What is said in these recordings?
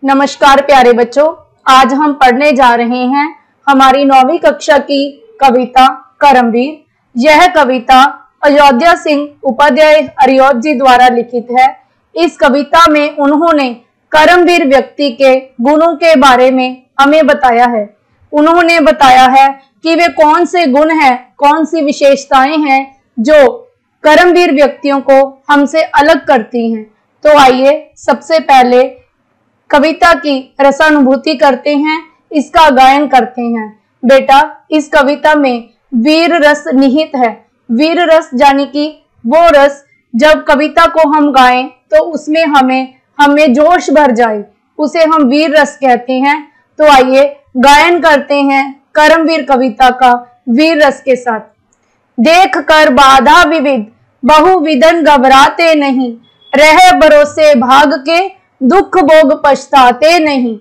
नमस्कार प्यारे बच्चों, आज हम पढ़ने जा रहे हैं हमारी 9वीं कक्षा की कविता करमवीर। यह कविता अयोध्या सिंह उपाध्याय हरिऔध जी द्वारा लिखित है। इस कविता में उन्होंने करमवीर व्यक्ति के गुणों के बारे में हमें बताया है। उन्होंने बताया है कि वे कौन से गुण हैं, कौन सी विशेषताएं हैं जो करमवीर व्यक्तियों को हमसे अलग करती हैं। तो आइए सबसे पहले कविता की रसानुभूति करते हैं, इसका गायन करते हैं। बेटा, इस कविता में वीर रस निहित है। वीर रस यानी कि वो रस जब कविता को हम गाएं तो उसमें हमें जोश भर जाए, उसे हम वीर रस कहते हैं। तो आइए गायन करते हैं करमवीर कविता का वीर रस के साथ। देख कर बाधा विविध बहुविधन घबराते नहीं, रह भरोसे भाग के दुख भोग पछताते नहीं।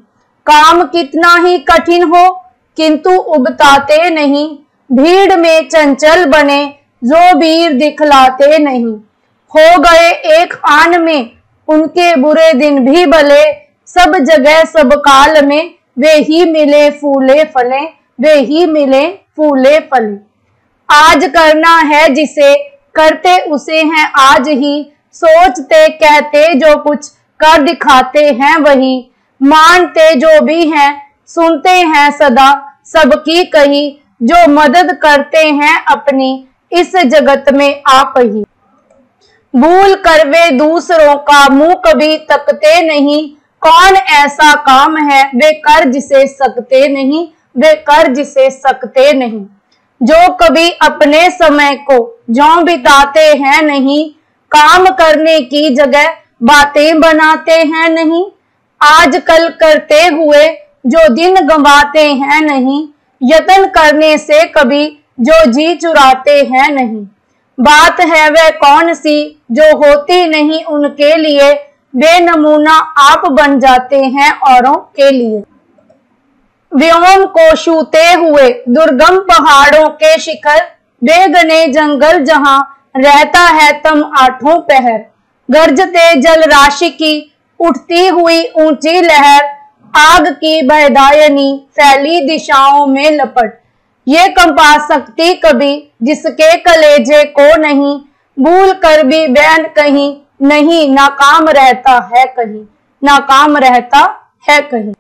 काम कितना ही कठिन हो किंतु उबताते नहीं, भीड़ में चंचल बने जो वीर दिखलाते नहीं। हो गए एक आन में उनके बुरे दिन भी भले, सब जगह सब काल में वे ही मिले फूले फले, वे ही मिले फूले फले। आज करना है जिसे करते उसे हैं आज ही, सोचते कहते जो कुछ कर दिखाते हैं वही। मानते जो भी हैं सुनते हैं सदा सबकी कही, जो मदद करते हैं अपनी इस जगत में आप ही। भूल कर वे दूसरों का मुंह कभी तकते नहीं, कौन ऐसा काम है वे कर जिसे सकते नहीं, वे कर जिसे सकते नहीं। जो कभी अपने समय को ज्यों बिताते हैं नहीं, काम करने की जगह बातें बनाते हैं नहीं। आजकल करते हुए जो दिन गंवाते हैं नहीं, यत्न करने से कभी जो जी चुराते हैं नहीं। बात है वह कौन सी जो होती नहीं उनके लिए, बेनमूना आप बन जाते हैं औरों के लिए। व्योम को छूते हुए दुर्गम पहाड़ों के शिखर, बेगने जंगल जहां रहता है तम आठों पहर। गरजते जल राशि की उठती हुई ऊंची लहर, आग की बहदायनी फैली दिशाओं में लपट। ये कंपा सकती कभी जिसके कलेजे को नहीं, भूल कर भी बैन कहीं नहीं, नाकाम रहता है कहीं, नाकाम रहता है कहीं।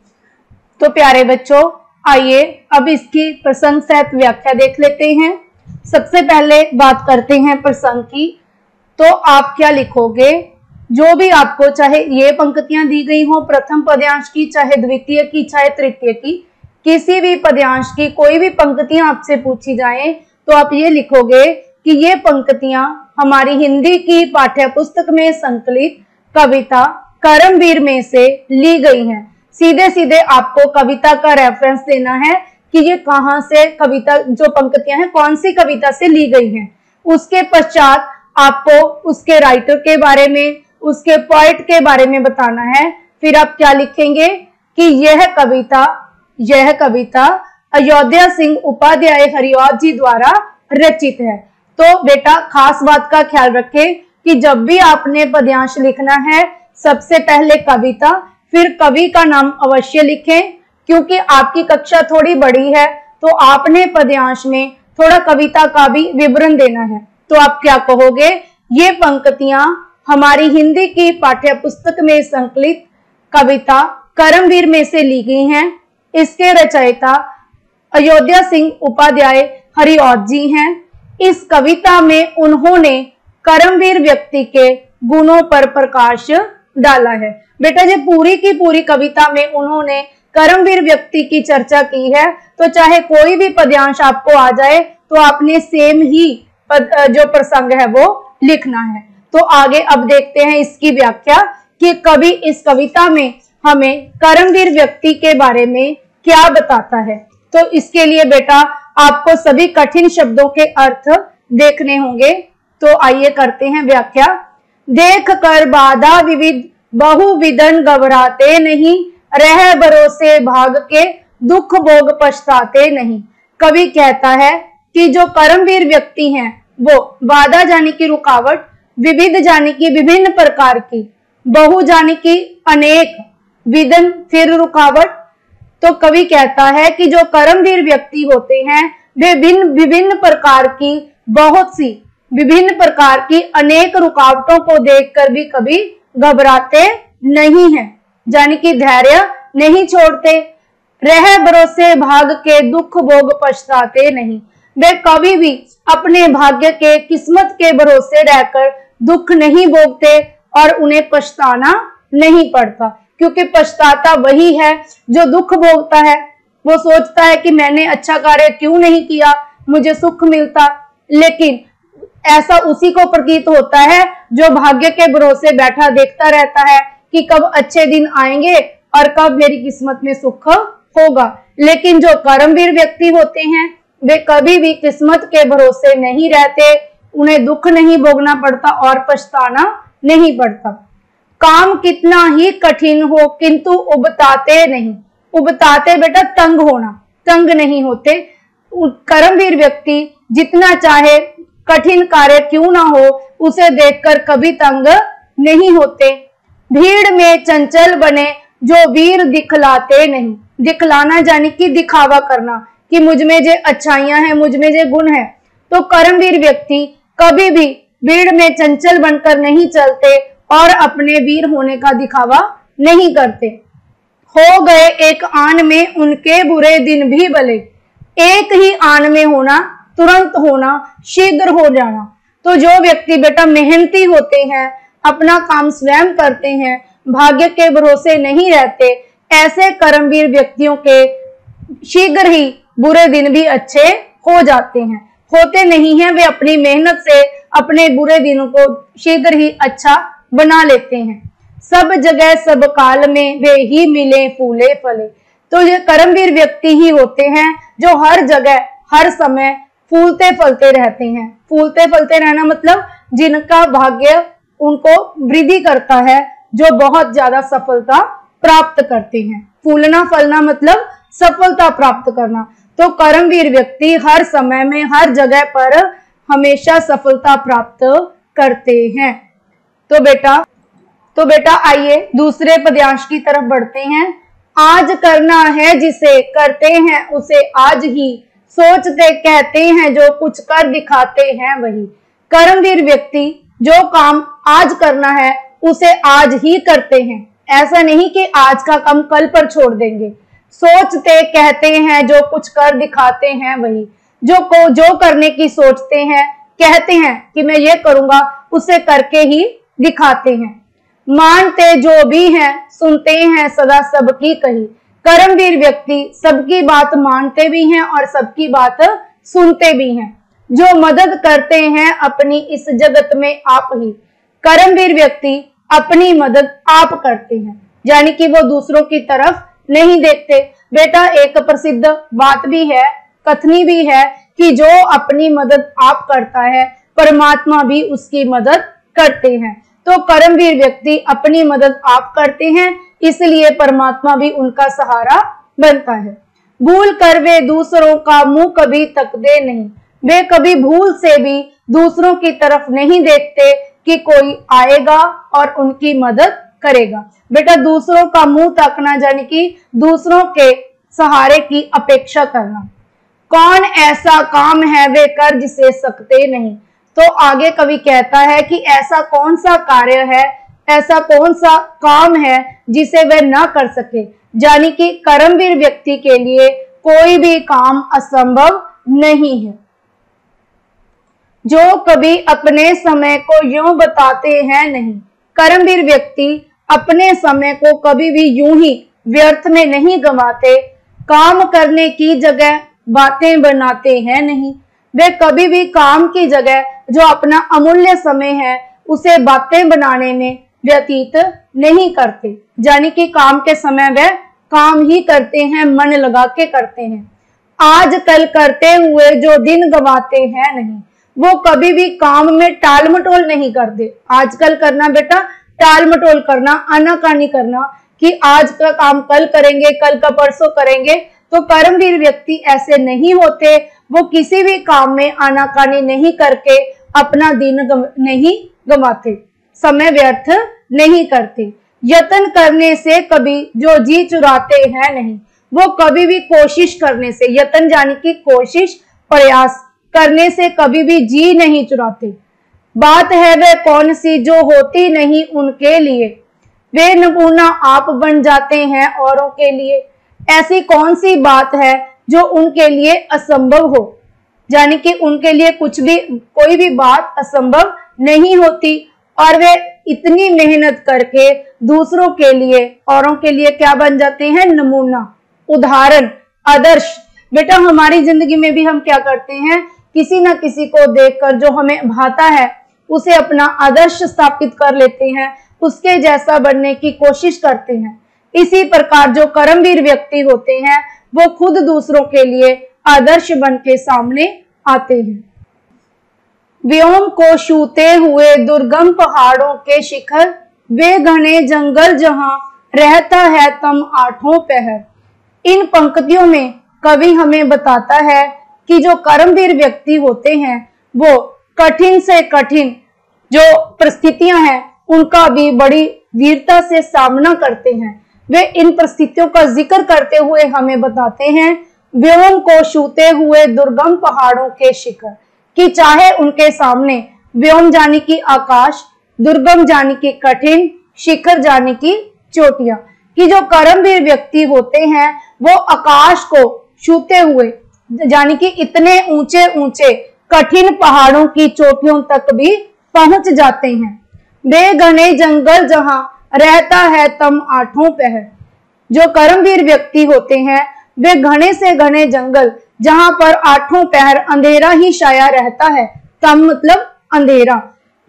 तो प्यारे बच्चों, आइए अब इसकी प्रसंग सहित व्याख्या देख लेते हैं। सबसे पहले बात करते हैं प्रसंग की। तो आप क्या लिखोगे? जो भी आपको, चाहे ये पंक्तियां दी गई हो प्रथम पद्यांश की, चाहे द्वितीय की, चाहे तृतीय की, किसी भी पद्यांश की कोई भी पंक्तियां आपसे पूछी जाए तो आप ये लिखोगे कि ये पंक्तियां हमारी हिंदी की पाठ्य पुस्तक में संकलित कविता करमवीर में से ली गई हैं। सीधे सीधे आपको कविता का रेफरेंस देना है कि ये कहाँ से कविता, जो पंक्तियां हैं कौन सी कविता से ली गई हैं। उसके पश्चात आपको उसके राइटर के बारे में, उसके पोएट के बारे में बताना है। फिर आप क्या लिखेंगे कि यह कविता अयोध्या सिंह उपाध्याय हरिऔध जी द्वारा रचित है। तो बेटा खास बात का ख्याल रखें कि जब भी आपने पद्यांश लिखना है सबसे पहले कविता, फिर कवि का नाम अवश्य लिखें, क्योंकि आपकी कक्षा थोड़ी बड़ी है तो आपने पद्यांश में थोड़ा कविता का भी विवरण देना है। तो आप क्या कहोगे? ये पंक्तियां हमारी हिंदी की पाठ्य पुस्तक में संकलित कविता करमवीर में से ली गई हैं। इसके रचयिता अयोध्या सिंह उपाध्याय हरिऔध जी हैं। इस कविता में उन्होंने करमवीर व्यक्ति के गुणों पर प्रकाश डाला है। बेटा जब पूरी की पूरी कविता में उन्होंने करमवीर व्यक्ति की चर्चा की है, तो चाहे कोई भी पद्यांश आपको आ जाए तो आपने सेम ही जो प्रसंग है वो लिखना है। तो आगे अब देखते हैं इसकी व्याख्या कि कवि इस कविता में हमें करमवीर व्यक्ति के बारे में क्या बताता है। तो इसके लिए बेटा आपको सभी कठिन शब्दों के अर्थ देखने होंगे। तो आइए करते हैं व्याख्या। देख कर बाधा विविध बहुविधन घबराते नहीं, रह भरोसे भाग के दुख भोग पछताते नहीं। कवि कहता है कि जो करमवीर व्यक्ति हैं वो बाधा यानी कि रुकावट, विविध यानी कि विभिन्न प्रकार की, बहु यानी कि अनेक, विघ्न फिर रुकावट। तो कवि कहता है कि जो कर्मवीर व्यक्ति होते हैं वे विभिन्न प्रकार की अनेक रुकावटों को देखकर भी कभी घबराते नहीं हैं, यानी कि धैर्य नहीं छोड़ते। रह भरोसे भाग के दुख भोग पछताते नहीं। वे कभी भी अपने भाग्य के किस्मत के भरोसे रहकर दुख नहीं भोगते और उन्हें पछताना नहीं पड़ता, क्योंकि पछताता वही है जो दुख भोगता है। वो सोचता है कि मैंने अच्छा कार्य क्यों नहीं किया, मुझे सुख मिलता, लेकिन ऐसा उसी को प्रतीत होता है जो भाग्य के भरोसे बैठा देखता रहता है कि कब अच्छे दिन आएंगे और कब मेरी किस्मत में सुख होगा। लेकिन जो कर्मवीर व्यक्ति होते हैं वे कभी भी किस्मत के भरोसे नहीं रहते, उन्हें दुख नहीं भोगना पड़ता और पछताना नहीं पड़ता। काम कितना ही कठिन हो किंतु उबताते नहीं। उबताते बेटा तंग होना, तंग नहीं होते। कर्मवीर व्यक्ति जितना चाहे कठिन कार्य क्यों ना हो उसे देखकर कभी तंग नहीं होते। भीड़ में चंचल बने जो वीर दिखलाते नहीं। दिखलाना यानी कि दिखावा करना कि मुझ में जे अच्छाइयां हैं, मुझ में जे गुण है। तो कर्मवीर व्यक्ति कभी भी भीड़ में चंचल बनकर नहीं चलते और अपने वीर होने का दिखावा नहीं करते। हो गए एक आन में उनके बुरे दिन भी भले। एक ही आन में होना, तुरंत होना, शीघ्र हो जाना। तो जो व्यक्ति बेटा मेहनती होते हैं, अपना काम स्वयं करते हैं, भाग्य के भरोसे नहीं रहते, ऐसे कर्मवीर व्यक्तियों के शीघ्र ही बुरे दिन भी अच्छे हो जाते हैं। होते नहीं हैं, वे अपनी मेहनत से अपने बुरे दिनों को शीघ्र ही अच्छा बना लेते हैं। सब जगह सब काल में वे ही मिले फूले फले। तो ये कर्मवीर व्यक्ति ही होते हैं जो हर जगह हर समय फूलते फलते रहते हैं। फूलते फलते रहना मतलब जिनका भाग्य उनको वृद्धि करता है, जो बहुत ज्यादा सफलता प्राप्त करते हैं। फूलना फलना मतलब सफलता प्राप्त करना। तो कर्मवीर व्यक्ति हर समय में हर जगह पर हमेशा सफलता प्राप्त करते हैं। तो बेटा आइए दूसरे पद्यांश की तरफ बढ़ते हैं। आज करना है जिसे करते हैं उसे आज ही, सोचते कहते हैं जो कुछ कर दिखाते हैं वही। कर्मवीर व्यक्ति जो काम आज करना है उसे आज ही करते हैं, ऐसा नहीं कि आज का काम कल पर छोड़ देंगे। सोचते कहते हैं जो कुछ कर दिखाते हैं वही। जो करने की सोचते हैं, कहते हैं कि मैं ये करूंगा, उसे करके ही दिखाते हैं। मानते जो भी हैं सुनते हैं सदा सबकी कही। कर्मवीर व्यक्ति सबकी बात मानते भी हैं और सबकी बात सुनते भी हैं। जो मदद करते हैं अपनी इस जगत में आप ही। कर्मवीर व्यक्ति अपनी मदद आप करते हैं, यानी कि वो दूसरों की तरफ नहीं देखते। बेटा एक प्रसिद्ध बात भी है, कथनी भी है कि जो अपनी मदद आप करता है परमात्मा भी उसकी मदद करते हैं। तो कर्मवीर व्यक्ति अपनी मदद आप करते हैं, इसलिए परमात्मा भी उनका सहारा बनता है। भूल कर वे दूसरों का मुंह कभी तकते नहीं। वे कभी भूल से भी दूसरों की तरफ नहीं देखते कि कोई आएगा और उनकी मदद करेगा। बेटा दूसरों का मुंह ताकना यानी कि दूसरों के सहारे की अपेक्षा करना। कौन ऐसा काम है वे कर जिसे सकते नहीं। तो आगे कवि कहता है कि ऐसा कौन सा कार्य है, ऐसा कौन सा काम है जिसे वे ना कर सके। यानी कि कर्मवीर व्यक्ति के लिए कोई भी काम असंभव नहीं है। जो कभी अपने समय को यूं बताते हैं नहीं। कर्मवीर व्यक्ति अपने समय को कभी भी यूं ही व्यर्थ में नहीं गंवाते। काम करने की जगह बातें बनाते हैं नहीं। वे कभी भी काम की जगह जो अपना अमूल्य समय है उसे बातें बनाने में व्यतीत नहीं करते। यानी कि काम के समय वे काम ही करते हैं, मन लगा के करते हैं। आज कल करते हुए जो दिन गंवाते हैं नहीं। वो कभी भी काम में टाल मटोल नहीं करते। आजकल करना बेटा टाल मटोल करना, आनाकानी करना कि आज का काम कल करेंगे, कल का परसों करेंगे। तो कर्मवीर व्यक्ति ऐसे नहीं होते। वो किसी भी काम में आनाकानी नहीं करके अपना दिन नहीं गंवाते, समय व्यर्थ नहीं करते। यत्न करने से कभी जो जी चुराते हैं नहीं। वो कभी भी कोशिश करने से, यत्न यानी कि कोशिश, प्रयास करने से कभी भी जी नहीं चुराते। बात है वह कौन सी जो होती नहीं उनके लिए, वे नमूना आप बन जाते हैं औरों के लिए। ऐसी कौन सी बात है जो उनके लिए असंभव हो, यानी कि उनके लिए कुछ भी, कोई भी बात असंभव नहीं होती और वे इतनी मेहनत करके दूसरों के लिए, औरों के लिए क्या बन जाते हैं? नमूना, उदाहरण, आदर्श। बेटा हमारी जिंदगी में भी हम क्या करते हैं? किसी न किसी को देखकर जो हमें भाता है उसे अपना आदर्श स्थापित कर लेते हैं, उसके जैसा बनने की कोशिश करते हैं। इसी प्रकार जो कर्मवीर व्यक्ति होते हैं वो खुद दूसरों के लिए आदर्श बन के सामने आते हैं। व्योम को छूते हुए दुर्गम पहाड़ों के शिखर, वे घने जंगल जहां रहता है तम आठों पहर। इन पंक्तियों में कवि हमें बताता है कि जो कर्मवीर व्यक्ति होते हैं वो कठिन से कठिन जो परिस्थितियां हैं उनका भी बड़ी वीरता से सामना करते हैं। वे इन परिस्थितियों का जिक्र करते हुए हमें बताते हैं, व्योम को छूते हुए दुर्गम पहाड़ों के शिखर, कि चाहे उनके सामने व्योम जाने की आकाश, दुर्गम जाने की कठिन, शिखर जाने की चोटियां, कि जो कर्मवीर व्यक्ति होते हैं वो आकाश को छूते हुए यानी कि इतने ऊंचे ऊंचे कठिन पहाड़ों की चोटियों तक भी पहुंच जाते हैं। वे घने जंगल जहां रहता है तम आठों पहर। जो कर्मवीर व्यक्ति होते हैं वे घने से घने जंगल जहां पर आठों पहर अंधेरा ही छाया रहता है, तम मतलब अंधेरा,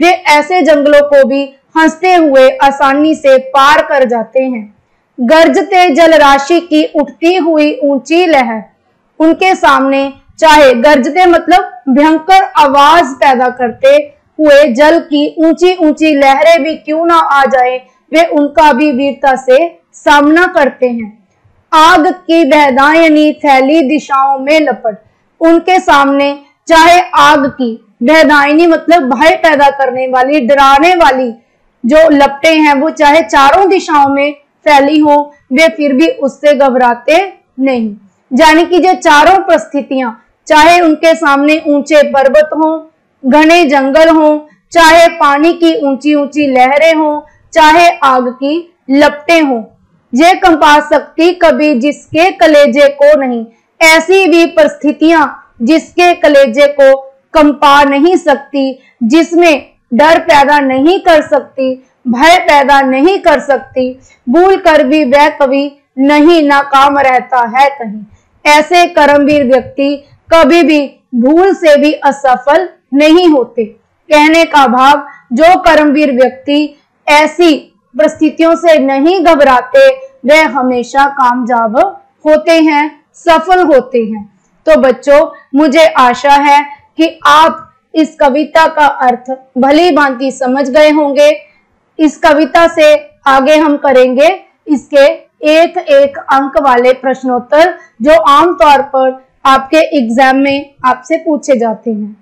वे ऐसे जंगलों को भी हंसते हुए आसानी से पार कर जाते हैं। गर्जते जल राशि की उठती हुई ऊंची लहर, उनके सामने चाहे गर्जते मतलब भयंकर आवाज पैदा करते हुए जल की ऊंची ऊंची लहरें भी क्यों ना आ जाए, वे उनका भी वीरता से सामना करते हैं। आग की बहदायनी फैली दिशाओं में लपट, उनके सामने चाहे आग की बहदायनी मतलब भय पैदा करने वाली, डराने वाली जो लपटें हैं वो चाहे चारों दिशाओं में फैली हो, वे फिर भी उससे घबराते नहीं। यानी कि जो चारों परिस्थितियां, चाहे उनके सामने ऊंचे पर्वत हों, घने जंगल हों, चाहे पानी की ऊंची ऊंची लहरें हों, चाहे आग की लपटें हों, ये कंपा सकती कभी जिसके कलेजे को नहीं। ऐसी भी परिस्थितियां जिसके कलेजे को कंपा नहीं सकती, जिसमें डर पैदा नहीं कर सकती, भय पैदा नहीं कर सकती, भूल कर भी वह कभी नहीं नाकाम रहता है कहीं। ऐसे कर्मवीर व्यक्ति कभी भी भूल से भी असफल नहीं होते। कहने का भाव, जो कर्मवीर व्यक्ति ऐसी परिस्थितियों से नहीं घबराते वे हमेशा कामयाब होते हैं, सफल होते हैं। तो बच्चों मुझे आशा है कि आप इस कविता का अर्थ भली भांति समझ गए होंगे। इस कविता से आगे हम करेंगे इसके एक एक अंक वाले प्रश्नोत्तर जो आमतौर पर आपके एग्जाम में आपसे पूछे जाते हैं।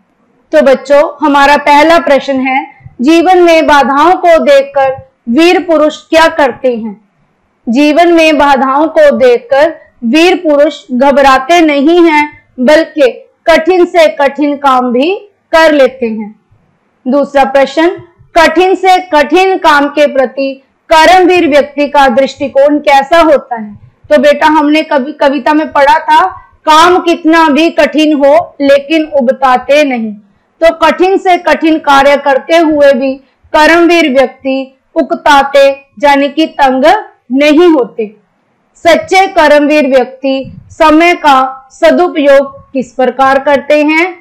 तो बच्चों हमारा पहला प्रश्न है, जीवन में बाधाओं को देखकर वीर पुरुष क्या करते हैं? जीवन में बाधाओं को देखकर वीर पुरुष घबराते नहीं हैं बल्कि कठिन से कठिन काम भी कर लेते हैं। दूसरा प्रश्न, कठिन से कठिन काम के प्रति कर्मवीर व्यक्ति का दृष्टिकोण कैसा होता है? तो बेटा हमने कविता में पढ़ा था, काम कितना भी कठिन हो लेकिन उबताते नहीं। तो कठिन से कठिन कार्य करते हुए भी कर्मवीर व्यक्ति उकताते यानी कि तंग नहीं होते। सच्चे कर्मवीर व्यक्ति समय का सदुपयोग किस प्रकार करते हैं?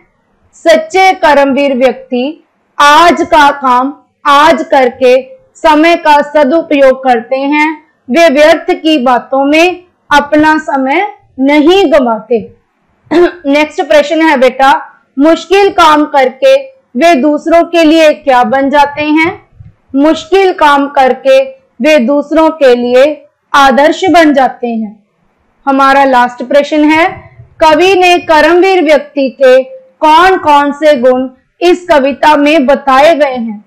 सच्चे कर्मवीर व्यक्ति आज का काम आज करके समय का सदुपयोग करते हैं। वे व्यर्थ की बातों में अपना समय नहीं गंवाते। नेक्स्ट प्रश्न है बेटा, मुश्किल काम करके वे दूसरों के लिए क्या बन जाते हैं? मुश्किल काम करके वे दूसरों के लिए आदर्श बन जाते हैं। हमारा लास्ट प्रश्न है, कवि ने कर्मवीर व्यक्ति के कौन कौन से गुण इस कविता में बताए गए हैं?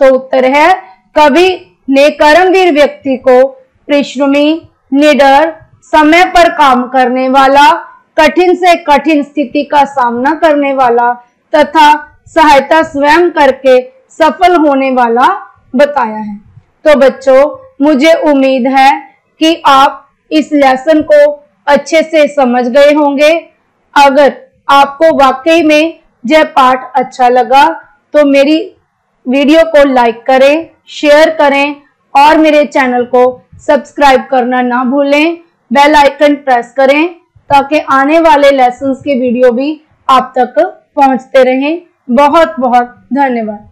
तो उत्तर है, कवि ने कर्मवीर व्यक्ति को परिश्रमी, निडर, समय पर काम करने वाला, कठिन से कठिन स्थिति का सामना करने वाला तथा सहायता स्वयं करके सफल होने वाला बताया है। तो बच्चों, मुझे उम्मीद है कि आप इस लेसन को अच्छे से समझ गए होंगे। अगर आपको वाकई में यह पाठ अच्छा लगा तो मेरी वीडियो को लाइक करें, शेयर करें और मेरे चैनल को सब्सक्राइब करना ना भूलें। बेल आइकन प्रेस करें ताकि आने वाले लेसन्स के वीडियो भी आप तक पहुंचते रहें। बहुत बहुत धन्यवाद।